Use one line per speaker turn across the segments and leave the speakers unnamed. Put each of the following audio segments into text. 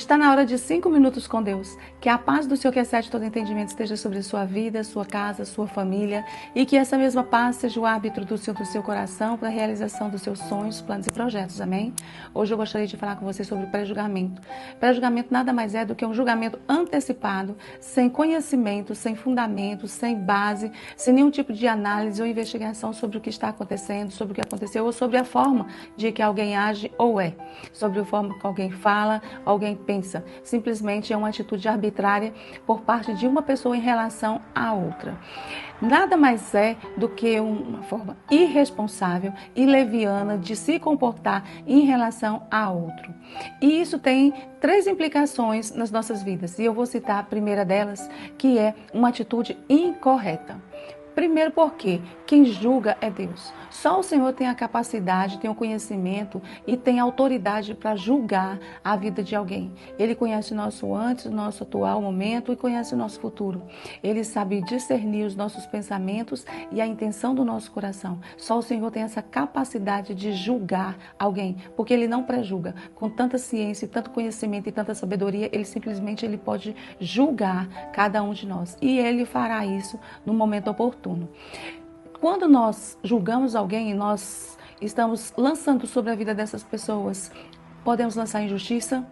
Está na hora de 5 minutos com Deus. Que a paz do Senhor, que excede todo entendimento, esteja sobre a sua vida, sua casa, sua família, e que essa mesma paz seja o árbitro do seu coração para a realização dos seus sonhos, planos e projetos. Amém? Hoje eu gostaria de falar com você sobre o pré-julgamento. Pré-julgamento nada mais é do que um julgamento antecipado, sem conhecimento, sem fundamento, sem base, sem nenhum tipo de análise ou investigação sobre o que está acontecendo, sobre o que aconteceu ou sobre a forma de que alguém age ou é, sobre a forma que alguém fala, alguém pensa. Simplesmente é uma atitude arbitrária por parte de uma pessoa em relação à outra. Nada mais é do que uma forma irresponsável e leviana de se comportar em relação a outro. E isso tem 3 implicações nas nossas vidas. E eu vou citar a primeira delas, que é uma atitude incorreta. Primeiro porque quem julga é Deus. Só o Senhor tem a capacidade, tem o conhecimento e tem a autoridade para julgar a vida de alguém. Ele conhece o nosso antes, o nosso atual momento e conhece o nosso futuro. Ele sabe discernir os nossos pensamentos e a intenção do nosso coração. Só o Senhor tem essa capacidade de julgar alguém, porque Ele não pré-julga. Com tanta ciência, tanto conhecimento e tanta sabedoria, Ele pode julgar cada um de nós. E Ele fará isso no momento oportuno. Quando nós julgamos alguém, nós estamos lançando sobre a vida dessas pessoas. Podemos lançar injustiça,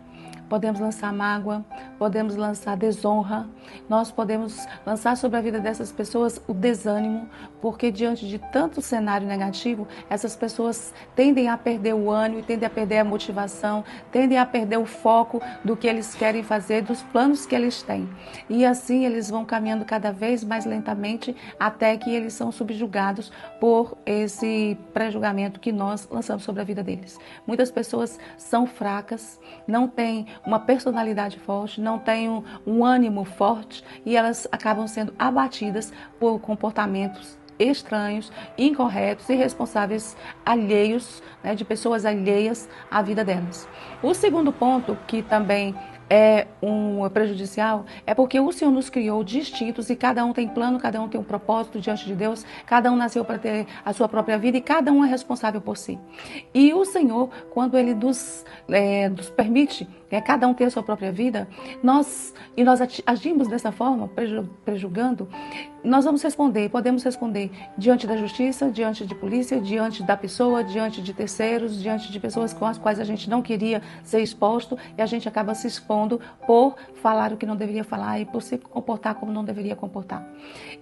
podemos lançar mágoa, podemos lançar desonra, nós podemos lançar sobre a vida dessas pessoas o desânimo, porque diante de tanto cenário negativo, essas pessoas tendem a perder o ânimo, tendem a perder a motivação, tendem a perder o foco do que eles querem fazer, dos planos que eles têm. E assim eles vão caminhando cada vez mais lentamente até que eles são subjugados por esse pré-julgamento que nós lançamos sobre a vida deles. Muitas pessoas são fracas, não têm uma personalidade forte, não têm um ânimo forte e elas acabam sendo abatidas por comportamentos estranhos, incorretos, irresponsáveis, alheios, de pessoas alheias à vida delas. O segundo ponto, que também é prejudicial, é porque o Senhor nos criou distintos e cada um tem plano, cada um tem um propósito diante de Deus, cada um nasceu para ter a sua própria vida e cada um é responsável por si. E o Senhor, quando Ele nos permite cada um ter a sua própria vida, nós agimos dessa forma, prejulgando, nós vamos responder, podemos responder diante da justiça, diante de polícia, diante da pessoa, diante de terceiros, diante de pessoas com as quais a gente não queria ser exposto e a gente acaba se expondo por falar o que não deveria falar e por se comportar como não deveria comportar.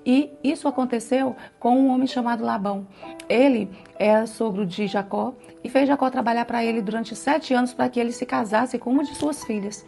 E isso aconteceu com um homem chamado Labão. Ele era sogro de Jacó e fez Jacó trabalhar para ele durante 7 anos para que ele se casasse com uma de suas filhas.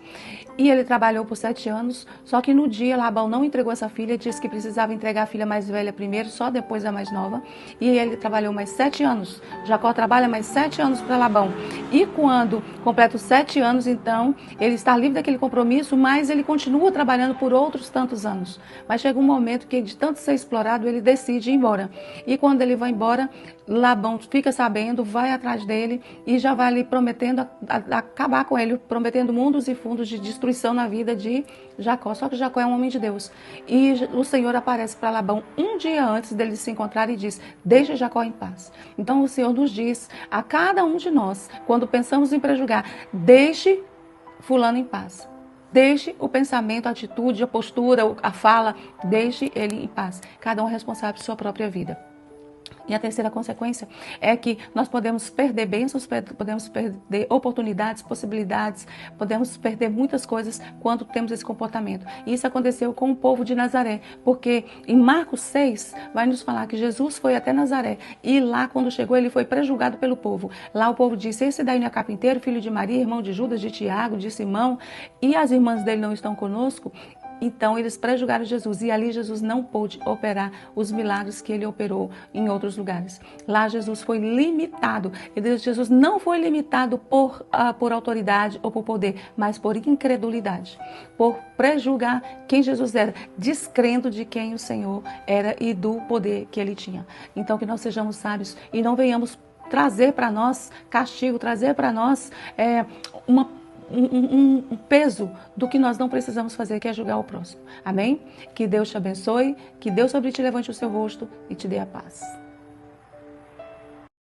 E ele trabalhou por 7 anos, só que no dia Labão não entregou essa filha, disse que precisava entregar a filha mais velha primeiro, só depois a mais nova. E ele trabalhou mais 7 anos. Jacó trabalha mais 7 anos para Labão. E quando completa os 7 anos, então, ele está livre daquele compromisso, mas ele continua trabalhando por outros tantos anos. Mas chega um momento que, de tanto ser explorado, ele decide ir embora. E quando ele vai embora, Labão fica sabendo, vai atrás dele e já vai ali prometendo acabar com ele, prometendo mundos e fundos de destruição na vida de Jacó. Só que Jacó é um homem de Deus. E o Senhor aparece para Labão um dia antes deles se encontrarem e diz: deixe Jacó em paz. Então o Senhor nos diz a cada um de nós, quando pensamos em prejulgar, deixe fulano em paz. Deixe o pensamento, a atitude, a postura, a fala, deixe ele em paz. Cada um é responsável por sua própria vida. E a terceira consequência é que nós podemos perder bênçãos, podemos perder oportunidades, possibilidades, podemos perder muitas coisas quando temos esse comportamento. E isso aconteceu com o povo de Nazaré, porque em Marcos 6 vai nos falar que Jesus foi até Nazaré e lá quando chegou ele foi prejulgado pelo povo. Lá o povo disse: esse daí não é carpinteiro, filho de Maria, irmão de Judas, de Tiago, de Simão, e as irmãs dele não estão conosco? Então eles prejulgaram Jesus e ali Jesus não pôde operar os milagres que ele operou em outros lugares. Lá Jesus foi limitado. E Jesus não foi limitado por autoridade ou por poder, mas por incredulidade, por prejulgar quem Jesus era, descrendo de quem o Senhor era e do poder que ele tinha. Então que nós sejamos sábios e não venhamos trazer para nós castigo, trazer para nós um peso do que nós não precisamos fazer, que é julgar o próximo. Amém? Que Deus te abençoe, que Deus sobre ti levante o seu rosto e te dê a paz.